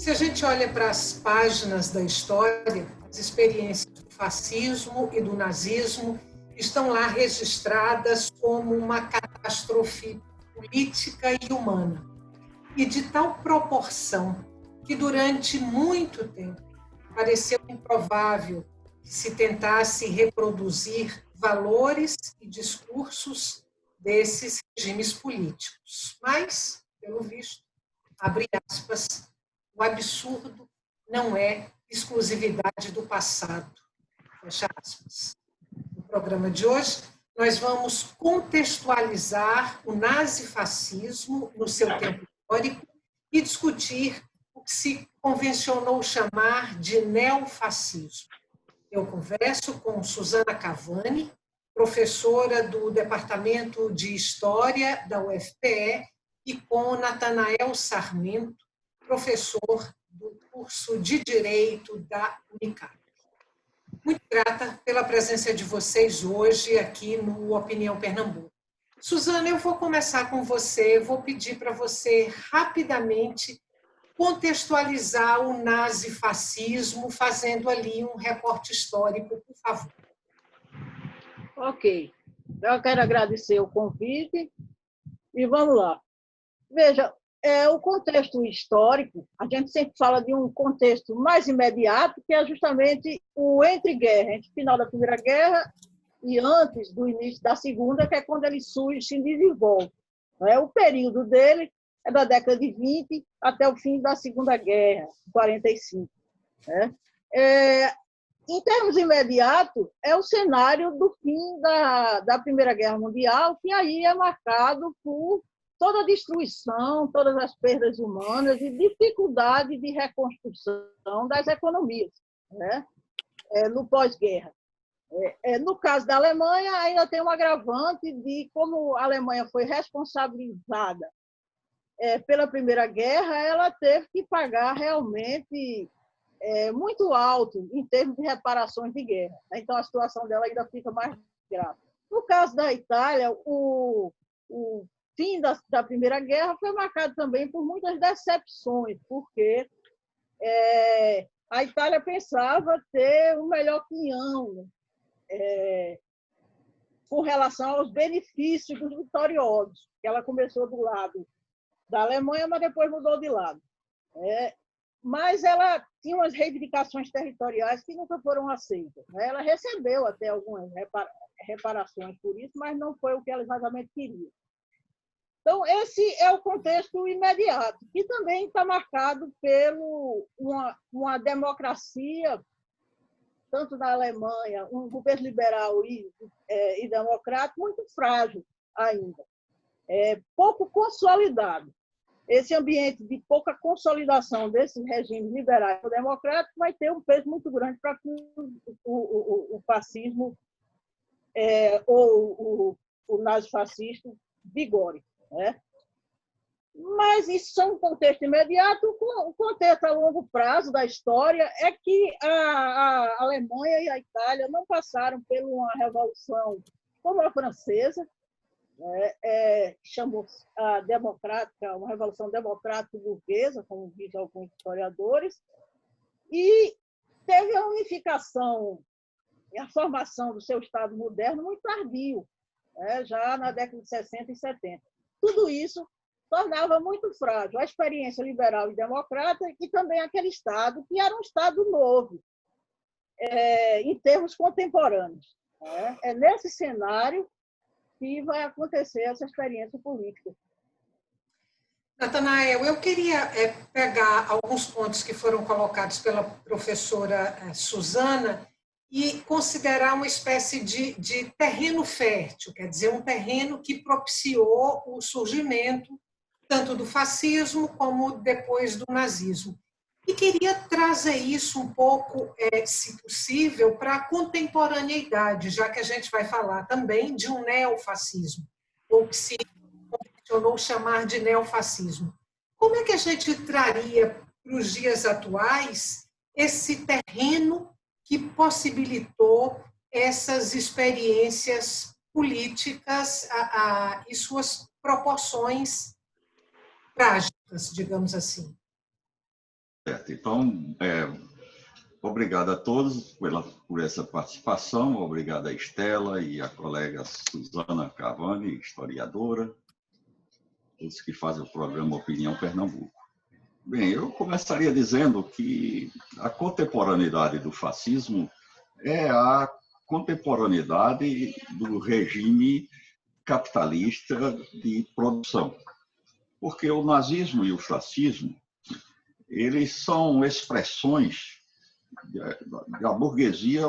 Se a gente olha para as páginas da história, as experiências do fascismo e do nazismo estão lá registradas como uma catástrofe política e humana, e de tal proporção que durante muito tempo pareceu improvável que se tentasse reproduzir valores e discursos desses regimes políticos. Mas, pelo visto, abre aspas, o absurdo não é exclusividade do passado. Fecha aspas. No programa de hoje, nós vamos contextualizar o nazifascismo no seu tempo histórico e discutir o que se convencionou chamar de neofascismo. Eu converso com Suzana Cavani, professora do Departamento de História da UFPE, e com Natanael Sarmento, professor do curso de Direito da Unicamp. Muito grata pela presença de vocês hoje aqui no Opinião Pernambuco. Suzana, eu vou começar com você, vou pedir para você rapidamente contextualizar o nazifascismo, fazendo ali um recorte histórico, por favor. Ok. Eu quero agradecer o convite e vamos lá. Veja, o contexto histórico, a gente sempre fala de um contexto mais imediato, que é justamente o entre-guerra, entre o final da Primeira Guerra e antes do início da Segunda, que é quando ele surge, se desenvolve. O período dele é da década de 20 até o fim da Segunda Guerra, 45. Em termos imediatos, é o cenário do fim da Primeira Guerra Mundial, que aí é marcado por toda a destruição, todas as perdas humanas e dificuldade de reconstrução das economias, no pós-guerra. No caso da Alemanha, ainda tem um agravante de como a Alemanha foi responsabilizada pela Primeira Guerra, ela teve que pagar realmente muito alto em termos de reparações de guerra. Então, a situação dela ainda fica mais grave. No caso da Itália, o fim da Primeira Guerra foi marcado também por muitas decepções, porque a Itália pensava ter um melhor quinhão com relação aos benefícios dos vitoriosos, que ela começou do lado da Alemanha, mas depois mudou de lado. Mas ela tinha umas reivindicações territoriais que nunca foram aceitas. Ela recebeu até algumas reparações por isso, mas não foi o que ela exatamente queria. Então, esse é o contexto imediato, que também está marcado por uma democracia, tanto na Alemanha, um governo liberal e democrático, muito frágil ainda, pouco consolidado. Esse ambiente de pouca consolidação desses regimes liberais e democráticos vai ter um peso muito grande para que o fascismo ou o nazifascismo vigore. Mas isso é um contexto imediato. O contexto a longo prazo da história é que a Alemanha e a Itália não passaram por uma revolução como a francesa, chamou-se a democrática, uma revolução democrático-burguesa, como dizem alguns historiadores, e teve a unificação e a formação do seu Estado moderno muito tardio, já na década de 60 e 70. Tudo isso tornava muito frágil a experiência liberal e democrata e também aquele Estado, que era um Estado novo, em termos contemporâneos. É nesse cenário que vai acontecer essa experiência política. Natanael, eu queria pegar alguns pontos que foram colocados pela professora Suzana e considerar uma espécie de terreno fértil, quer dizer, um terreno que propiciou o surgimento tanto do fascismo como depois do nazismo. E queria trazer isso um pouco, se possível, para a contemporaneidade, já que a gente vai falar também de um neofascismo, ou que se convencionou chamar de neofascismo. Como é que a gente traria para os dias atuais esse terreno que possibilitou essas experiências políticas e suas proporções trágicas, digamos assim? Certo. Então, obrigado a todos por essa participação, obrigado a Estela e a colega Suzana Cavani, historiadora, todos que fazem o programa Opinião Pernambuco. Bem, eu começaria dizendo que a contemporaneidade do fascismo é a contemporaneidade do regime capitalista de produção. Porque o nazismo e o fascismo, eles são expressões da burguesia,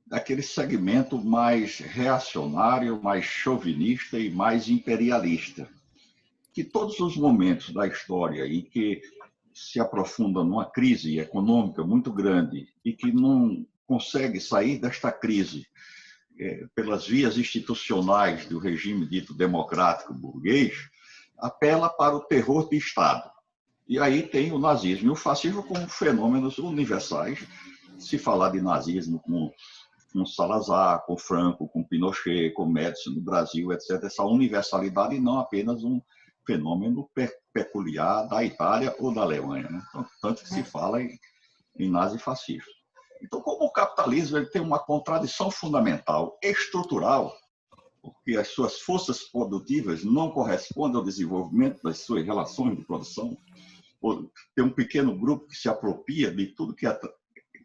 daquele segmento mais reacionário, mais chauvinista e mais imperialista, que todos os momentos da história em que se aprofunda numa crise econômica muito grande e que não consegue sair desta crise pelas vias institucionais do regime dito democrático burguês, apela para o terror de Estado. E aí tem o nazismo e o fascismo como fenômenos universais. Se falar de nazismo com Salazar, com Franco, com Pinochet, com Médici no Brasil, etc., essa universalidade e não apenas um fenômeno peculiar da Itália ou da Alemanha, né? Então, tanto que se fala em nazifascismo. Então, como o capitalismo ele tem uma contradição fundamental, estrutural, porque as suas forças produtivas não correspondem ao desenvolvimento das suas relações de produção, ou tem um pequeno grupo que se apropria de tudo que é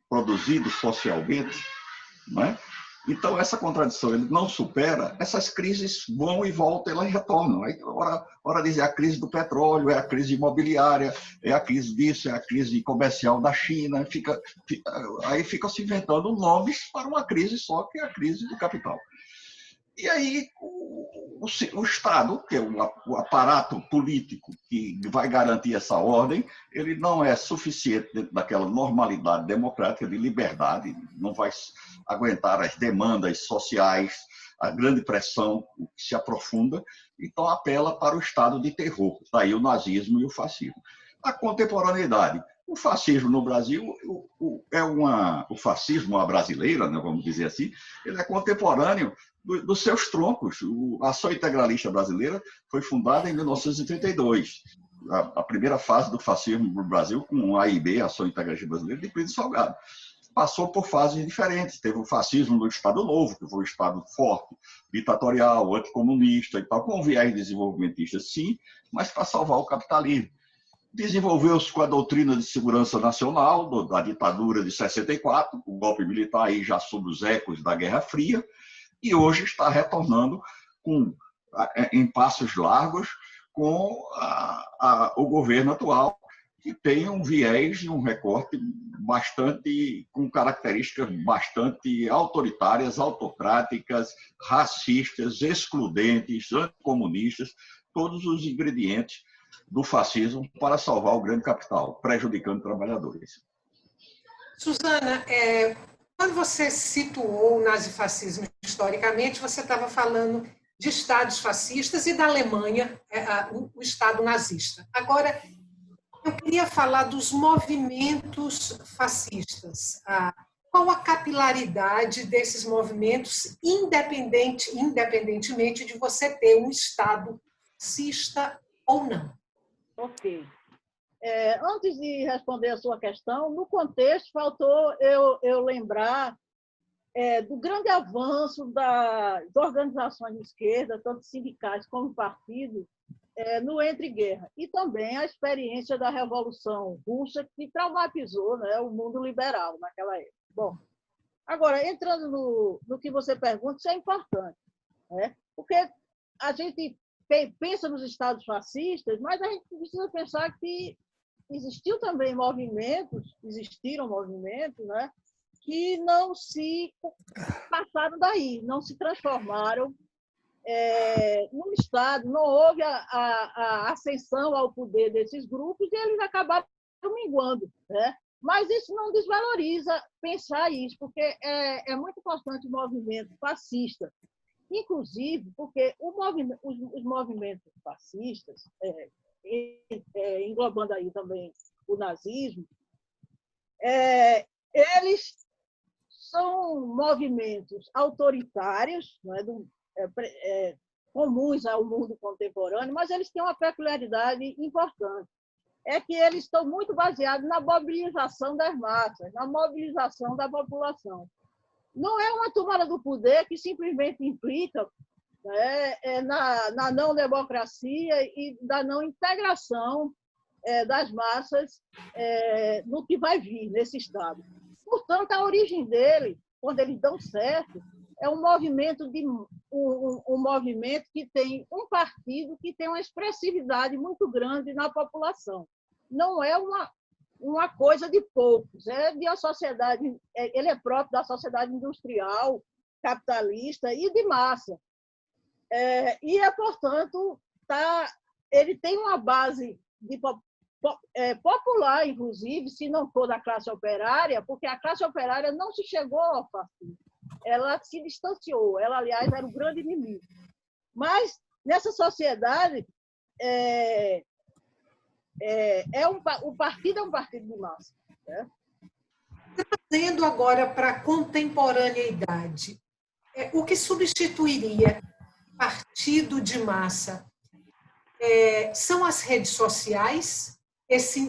produzido socialmente, não é? Então, essa contradição ele não supera, essas crises vão e voltam, elas retornam. Aí, ora dizer a crise do petróleo, é a crise imobiliária, é a crise disso, é a crise comercial da China, aí ficam se inventando nomes para uma crise só, que é a crise do capital. E aí o Estado, que é o aparato político que vai garantir essa ordem, ele não é suficiente dentro daquela normalidade democrática de liberdade, não vai aguentar as demandas sociais, a grande pressão que se aprofunda, então apela para o estado de terror, daí o nazismo e o fascismo. A contemporaneidade. O fascismo no Brasil o fascismo à brasileira, né, vamos dizer assim, ele é contemporâneo dos seus troncos. A Ação Integralista Brasileira foi fundada em 1932. A primeira fase do fascismo no Brasil, com a AIB, a Ação Integralista Brasileira, de Plínio Salgado. Passou por fases diferentes. Teve o fascismo do Estado Novo, que foi um Estado forte, ditatorial, anticomunista e tal, com viés desenvolvimentista, sim, mas para salvar o capitalismo. Desenvolveu-se com a doutrina de segurança nacional, da ditadura de 64, o golpe militar aí já sob os ecos da Guerra Fria, e hoje está retornando em passos largos com o governo atual, que tem um viés e um recorte com características bastante autoritárias, autocráticas, racistas, excludentes, anticomunistas, todos os ingredientes do fascismo para salvar o grande capital, prejudicando trabalhadores. Suzana, quando você situou o nazifascismo historicamente, você estava falando de estados fascistas e da Alemanha, o Estado nazista. Agora, eu queria falar dos movimentos fascistas. Qual a capilaridade desses movimentos, independentemente de você ter um Estado fascista ou não? Ok. Antes de responder a sua questão, no contexto, faltou eu lembrar do grande avanço das organizações de esquerda, tanto sindicais como partidos, no entre-guerra. E também a experiência da Revolução Russa, que traumatizou, né, o mundo liberal naquela época. Bom, agora, entrando no que você pergunta, isso é importante, né? Porque a gente pensa nos estados fascistas, mas a gente precisa pensar que existiram movimentos, né, que não se passaram daí, não se transformaram no Estado, não houve a ascensão ao poder desses grupos e eles acabaram minguando, né? Mas isso não desvaloriza pensar isso, porque é muito importante o movimento fascista, inclusive porque os movimentos fascistas, englobando aí também o nazismo, eles são movimentos autoritários, não é, comuns ao mundo contemporâneo, mas eles têm uma peculiaridade importante. é que eles estão muito baseados na mobilização das massas, na mobilização da população. Não é uma tomada do poder que simplesmente implica, né, na não democracia e da não integração das massas no que vai vir nesse Estado. Portanto, a origem dele, quando eles dão certo, é um movimento que tem um partido que tem uma expressividade muito grande na população. Não é uma coisa de poucos, é de uma sociedade, ele é próprio da sociedade industrial, capitalista e de massa. Portanto, ele tem uma base popular, inclusive, se não for da classe operária, porque a classe operária não se chegou ao fascismo. Ela se distanciou, ela, aliás, era o grande inimigo. Mas, nessa sociedade, o partido é um partido de massa. Né? Trazendo agora para a contemporaneidade, o que substituiria partido de massa são as redes sociais. Esse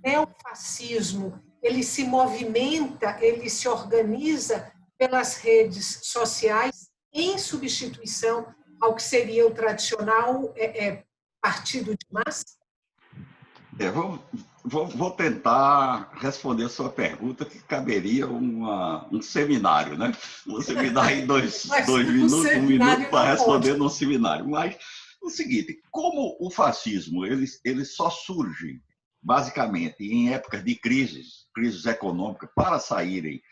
neofascismo, ele se movimenta, ele se organiza pelas redes sociais em substituição ao que seria o tradicional partido de massa? Vou tentar responder a sua pergunta, que caberia um seminário, né? Você me dá aí dois minutos, um minuto para responder num seminário. Mas o seguinte, como o fascismo ele só surge basicamente em épocas de crises econômicas para sair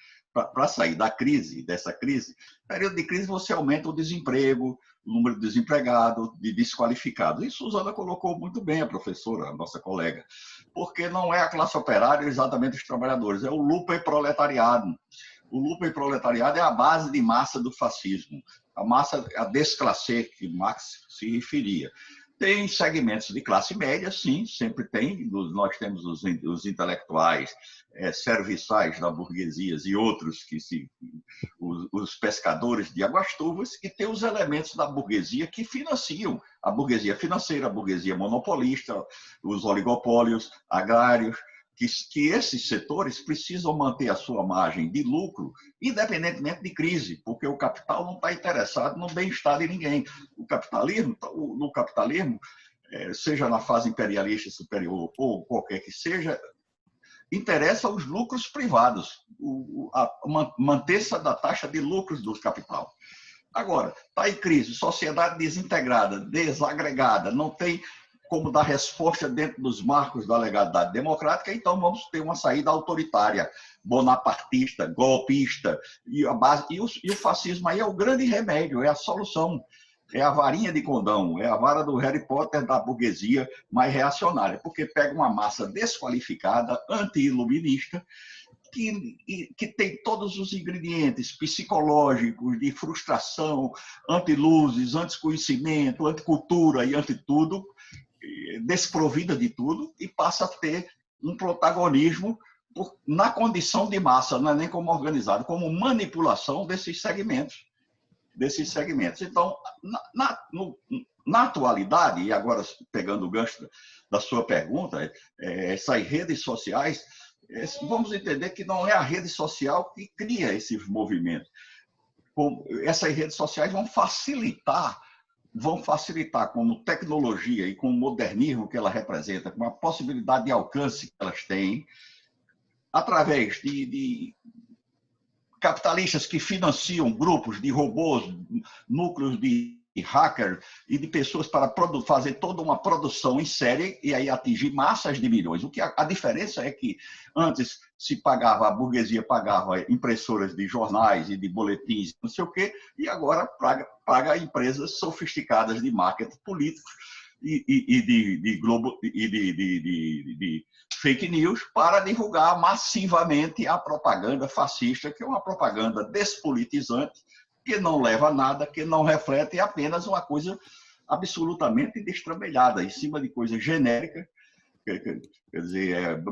dessa crise, período de crise você aumenta o desemprego, o número de desempregados, de desqualificados. E Suzana colocou muito bem, a professora, a nossa colega, porque não é a classe operária exatamente os trabalhadores, é o luperproletariado. O luperproletariado é a base de massa do fascismo, a massa, a desclassée, que Marx se referia. Tem segmentos de classe média, sim, sempre tem. Nós temos os intelectuais serviçais da burguesia e outros, os pescadores de águas-turvas, e tem os elementos da burguesia que financiam a burguesia financeira, a burguesia monopolista, os oligopólios agrários, que esses setores precisam manter a sua margem de lucro, independentemente de crise, porque o capital não está interessado no bem-estar de ninguém. No capitalismo, seja na fase imperialista superior ou qualquer que seja, interessa os lucros privados, manter-se da taxa de lucros do capital. Agora, está em crise, sociedade desintegrada, desagregada, não tem como dar resposta dentro dos marcos da legalidade democrática, então vamos ter uma saída autoritária, bonapartista, golpista, e o fascismo aí é o grande remédio, é a solução, é a varinha de condão, é a vara do Harry Potter da burguesia mais reacionária, porque pega uma massa desqualificada, anti-iluminista, que tem todos os ingredientes psicológicos de frustração, anti-luzes, anti-conhecimento, anti-cultura e anti-tudo, desprovida de tudo, e passa a ter um protagonismo na condição de massa, não é nem como organizado, como manipulação desses segmentos. Então, na atualidade, e agora pegando o gancho da sua pergunta, essas redes sociais, vamos entender que não é a rede social que cria esses movimentos. Essas redes sociais vão facilitar como tecnologia e com o modernismo que ela representa, com a possibilidade de alcance que elas têm, através de capitalistas que financiam grupos de robôs, núcleos de hackers e de pessoas para fazer toda uma produção em série e aí atingir massas de milhões. A diferença é que antes a burguesia pagava impressoras de jornais e de boletins, não sei o quê, e agora paga empresas sofisticadas de marketing político e de fake news para divulgar massivamente a propaganda fascista, que é uma propaganda despolitizante, que não leva a nada, que não reflete, é apenas uma coisa absolutamente destrambelhada, em cima de coisa genérica. Quer dizer,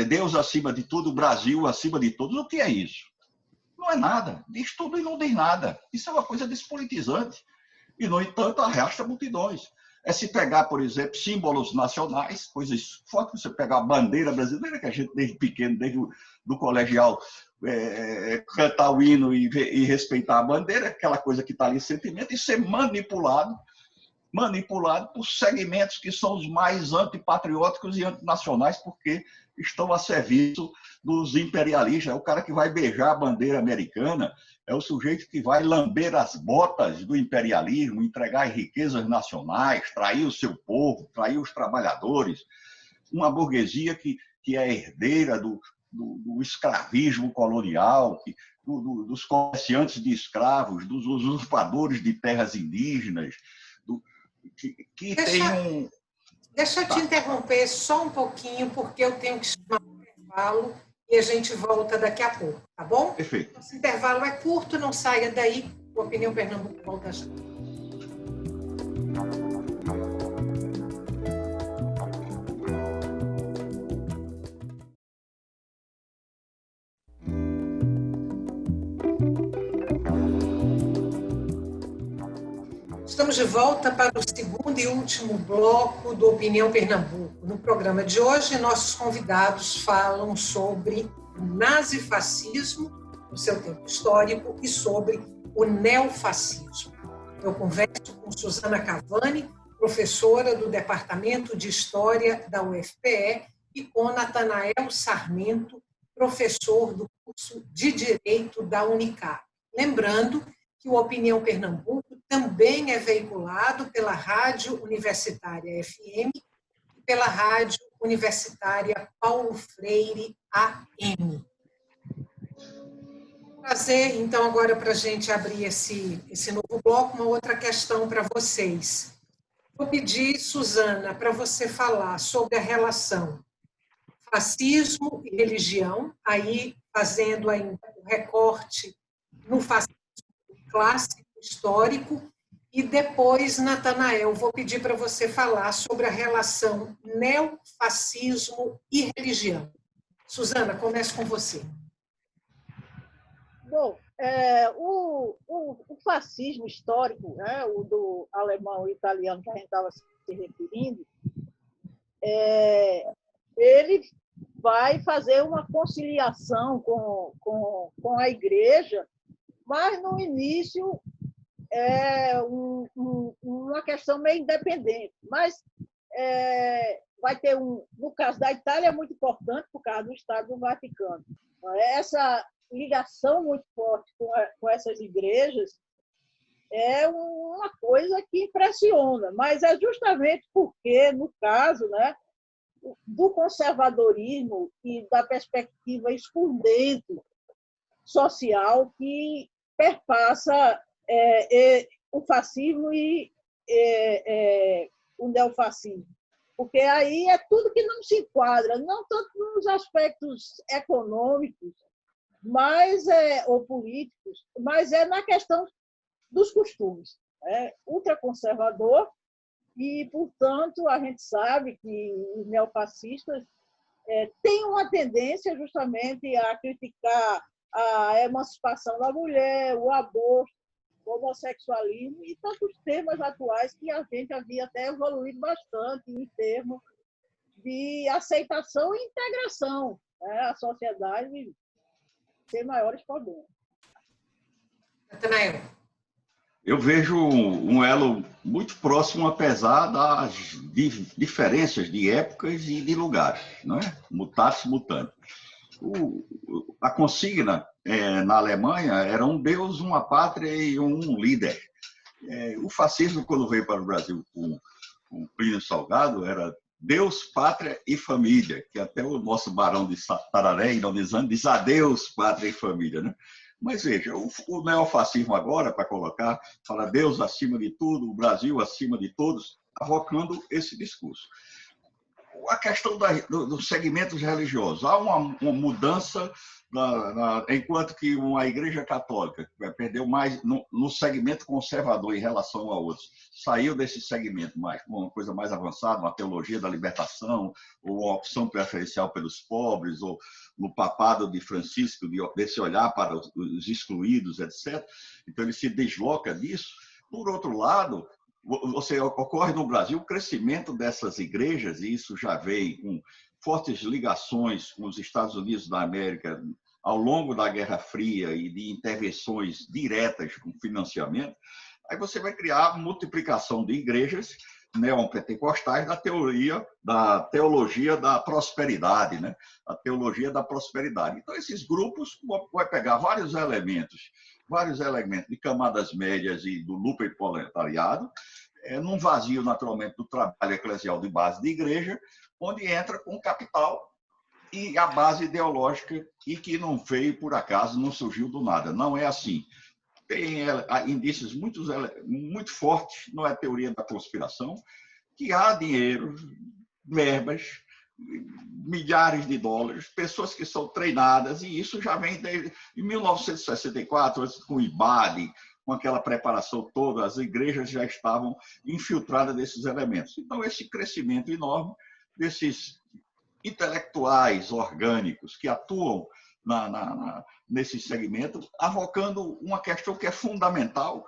Deus acima de tudo, Brasil acima de todos. O que é isso? Não é nada. Diz tudo e não diz nada. Isso é uma coisa despolitizante. E, no entanto, arrasta multidões. é se pegar, por exemplo, símbolos nacionais, coisas fortes, você pegar a bandeira brasileira, que a gente desde pequeno, desde do colegial, cantar o hino e respeitar a bandeira, aquela coisa que está ali, sentimento, e ser manipulado por segmentos que são os mais antipatrióticos e antinacionais, porque estão a serviço dos imperialistas. É o cara que vai beijar a bandeira americana, é o sujeito que vai lamber as botas do imperialismo, entregar as riquezas nacionais, trair o seu povo, trair os trabalhadores. Uma burguesia que é herdeira do escravismo colonial, dos comerciantes de escravos, dos usurpadores de terras indígenas, que tem um... Deixa eu te interromper só um pouquinho, porque eu tenho que chamar um intervalo e a gente volta daqui a pouco, tá bom? Perfeito. Esse intervalo é curto, não saia daí. O Opinião Pernambuco volta já. Estamos de volta para o segundo e último bloco do Opinião Pernambuco. No programa de hoje, nossos convidados falam sobre o nazifascismo, no seu tempo histórico, e sobre o neofascismo. Eu converso com Suzana Cavani, professora do Departamento de História da UFPE, e com Natanael Sarmento, professor do curso de Direito da Unicap. Lembrando que o Opinião Pernambuco também é veiculado pela Rádio Universitária FM e pela Rádio Universitária Paulo Freire AM. Prazer, então, agora para a gente abrir esse novo bloco, uma outra questão para vocês. Vou pedir, Suzana, para você falar sobre a relação fascismo e religião, aí fazendo ainda o recorte no fascismo clássico, histórico, e depois, Natanael, vou pedir para você falar sobre a relação neofascismo e religião. Suzana, começo com você. Bom, o fascismo histórico, né, o do alemão e italiano que a gente estava se referindo, ele vai fazer uma conciliação com a igreja, mas no início é uma questão meio independente. Mas vai ter no caso da Itália, é muito importante por causa do Estado do Vaticano. Essa ligação muito forte com essas igrejas é uma coisa que impressiona, mas é justamente porque, no caso, né, do conservadorismo e da perspectiva excludente social que perpassa o fascismo e o neofascismo. Porque aí é tudo que não se enquadra, não tanto nos aspectos econômicos ou políticos, mas é na questão dos costumes. Ultraconservador e, portanto, a gente sabe que os neofascistas têm uma tendência justamente a criticar a emancipação da mulher, o aborto, o homossexualismo e tantos temas atuais que a gente havia até evoluído bastante em termos de aceitação e integração, a sociedade sem maiores problemas. Natanael. Eu vejo um elo muito próximo, apesar das diferenças de épocas e de lugares, não é? Mutatis mutandis. A consigna na Alemanha era um Deus, uma pátria e um líder. O fascismo, quando veio para o Brasil com Plínio Salgado, era Deus, pátria e família, que até o nosso barão de Tararé, ironizando, diz adeus, pátria e família, né? Mas veja, o neofascismo agora, para colocar, fala Deus acima de tudo, o Brasil acima de todos, avocando esse discurso. A questão dos segmentos religiosos. Há uma mudança, enquanto que uma igreja católica vai perder mais no segmento conservador em relação a outros, saiu desse segmento mais, uma coisa mais avançada, uma teologia da libertação, ou uma opção preferencial pelos pobres, ou no papado de Francisco, desse olhar para os excluídos, etc. Então, ele se desloca disso. Por outro lado, ocorre no Brasil o crescimento dessas igrejas, e isso já veio com fortes ligações com os Estados Unidos da América ao longo da Guerra Fria e de intervenções diretas com financiamento. Aí você vai criar a multiplicação de igrejas neopentecostais da teologia da prosperidade, né? A teologia da prosperidade. Então, esses grupos vão pegar vários elementos de camadas médias e do luperproletariado, num vazio, naturalmente, do trabalho eclesial de base de igreja, onde entra com capital e a base ideológica, e que não veio por acaso, não surgiu do nada. Não é assim. Tem indícios muito fortes, não é teoria da conspiração, que há dinheiro, verbas, milhares de dólares, pessoas que são treinadas, e isso já vem desde 1964, com o IBAD, com aquela preparação toda, as igrejas já estavam infiltradas desses elementos. Então, esse crescimento enorme desses intelectuais orgânicos que atuam nesse segmento, avocando uma questão que é fundamental,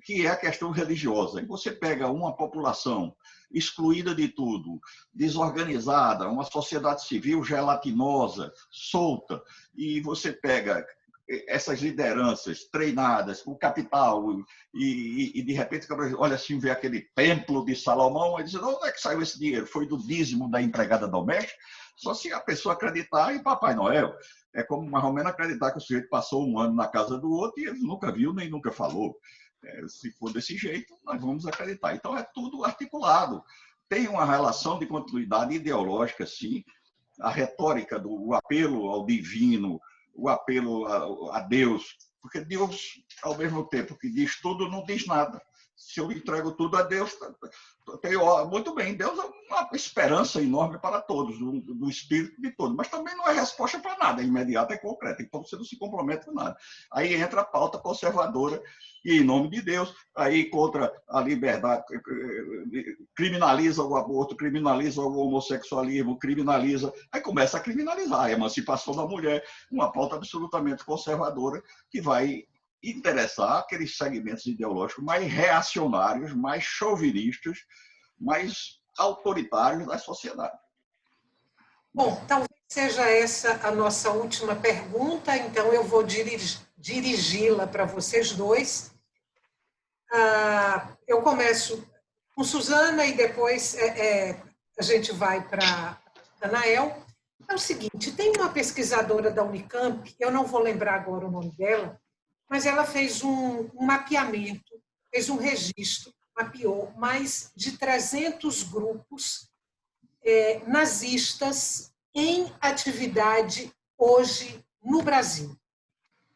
que é a questão religiosa. E você pega uma população excluída de tudo, desorganizada, uma sociedade civil gelatinosa, solta, e você pega essas lideranças treinadas com capital e de repente, olha assim, vê aquele templo de Salomão e diz, onde é que saiu esse dinheiro? Foi do dízimo da empregada doméstica? Só se a pessoa acreditar em Papai Noel. É como mais ou menos acreditar que o sujeito passou um ano na casa do outro e ele nunca viu nem nunca falou. Se for desse jeito, nós vamos acreditar. Então, é tudo articulado. Tem uma relação de continuidade ideológica, sim. A retórica do apelo ao divino, o apelo a Deus, porque Deus, ao mesmo tempo que diz tudo, não diz nada. Se eu entrego tudo a Deus, muito bem, Deus é uma esperança enorme para todos, do espírito de todos, mas também não é resposta para nada, é imediata, é concreta, então você não se compromete com nada. Aí entra a pauta conservadora, e em nome de Deus, aí contra a liberdade, criminaliza o aborto, criminaliza o homossexualismo, aí começa a criminalizar a emancipação da mulher, uma pauta absolutamente conservadora que vai interessar aqueles segmentos ideológicos mais reacionários, mais chauvinistas, mais autoritários da sociedade. Bom, talvez seja essa a nossa última pergunta, então eu vou dirigi-la para vocês dois. Eu começo com Suzana e depois a gente vai para Anael. É o seguinte, tem uma pesquisadora da Unicamp, eu não vou lembrar agora o nome dela, mas ela fez um mapeamento, fez um registro, mapeou mais de 300 grupos nazistas em atividade hoje no Brasil.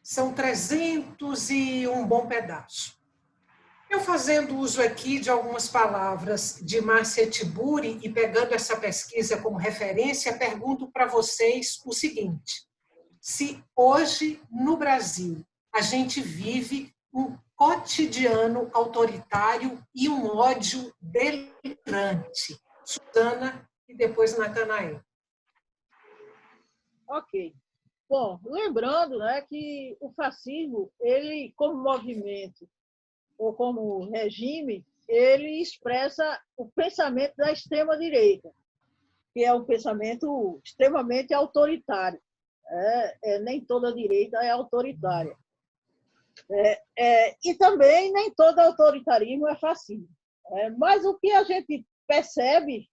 São 300 e um bom pedaço. Eu fazendo uso aqui de algumas palavras de Márcia Tiburi e pegando essa pesquisa como referência, pergunto para vocês o seguinte, se hoje no Brasil a gente vive um cotidiano autoritário e um ódio delirante. Suzana e depois Natanael. Ok. Bom, lembrando, né, que o fascismo, ele como movimento ou como regime, ele expressa o pensamento da extrema-direita, que é um pensamento extremamente autoritário. Nem toda direita é autoritária. E também nem todo autoritarismo é fascismo. Mas o que a gente percebe,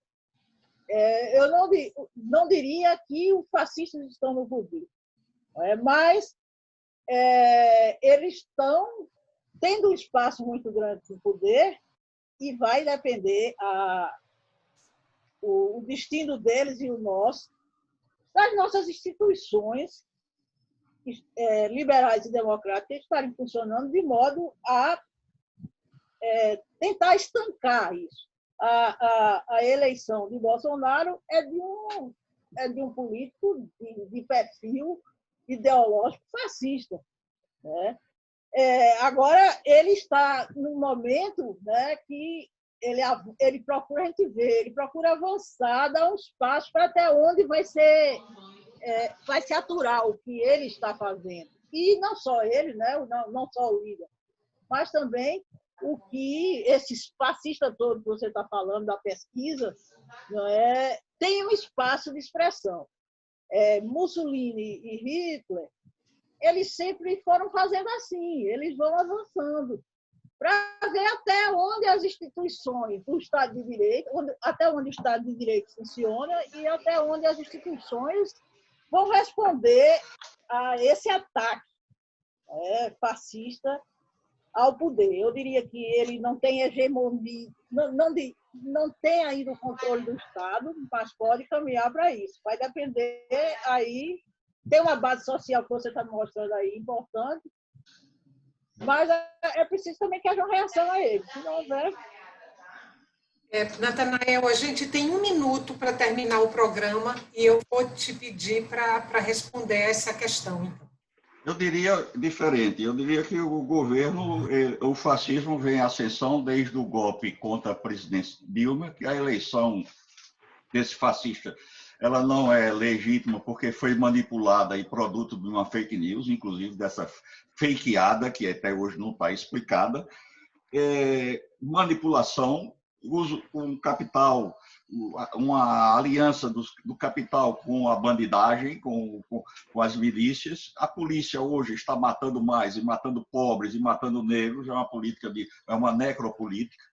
eu não diria que os fascistas estão no poder, mas eles estão tendo um espaço muito grande no poder e vai depender o destino deles e o nosso, das nossas instituições liberais e democráticas estarem funcionando de modo a tentar estancar isso. A eleição de Bolsonaro é de um político de perfil ideológico fascista, né? Agora, ele está num momento, né, que ele procura, a gente vê, ele procura avançar, dar uns passos para até onde vai se aturar o que ele está fazendo. E não só ele, né, não só o líder, mas também o que esses fascistas todos que você está falando da pesquisa, não é, tem um espaço de expressão. Mussolini e Hitler, eles sempre foram fazendo assim, eles vão avançando para ver até onde as instituições do Estado de Direito, até onde o Estado de Direito funciona e até onde as instituições vão responder a esse ataque fascista ao poder. Eu diria que ele não tem hegemonia, não tem ainda o controle do Estado, mas pode caminhar para isso. Vai depender aí, tem uma base social que você está mostrando aí, importante, mas é preciso também que haja uma reação a ele. Se não houver... Natanael, a gente tem 1 minuto para terminar o programa e eu vou te pedir para responder essa questão. Então. Eu diria diferente. Eu diria que o governo, o fascismo vem em ascensão desde o golpe contra a presidente Dilma, que a eleição desse fascista ela não é legítima porque foi manipulada e produto de uma fake news, inclusive dessa fakeada, que até hoje não está explicada. Manipulação, uso com capital, uma aliança do capital com a bandidagem, com as milícias. A polícia hoje está matando mais, e matando pobres, e matando negros, é uma necropolítica,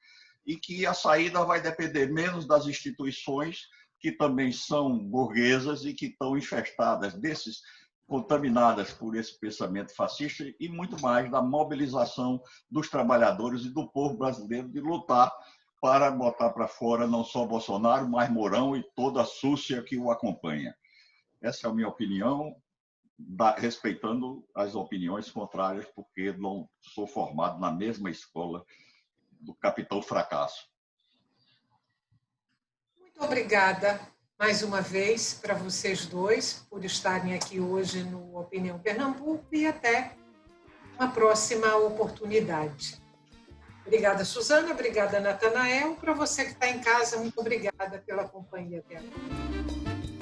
e que a saída vai depender menos das instituições, que também são burguesas e que estão infestadas contaminadas por esse pensamento fascista, e muito mais da mobilização dos trabalhadores e do povo brasileiro de lutar para botar para fora não só Bolsonaro, mas Mourão e toda a súcia que o acompanha. Essa é a minha opinião, respeitando as opiniões contrárias, porque não sou formado na mesma escola do Capitão Fracasso. Muito obrigada mais uma vez para vocês dois por estarem aqui hoje no Opinião Pernambuco e até uma próxima oportunidade. Obrigada, Suzana. Obrigada, Natanael. Para você que está em casa, muito obrigada pela companhia até agora.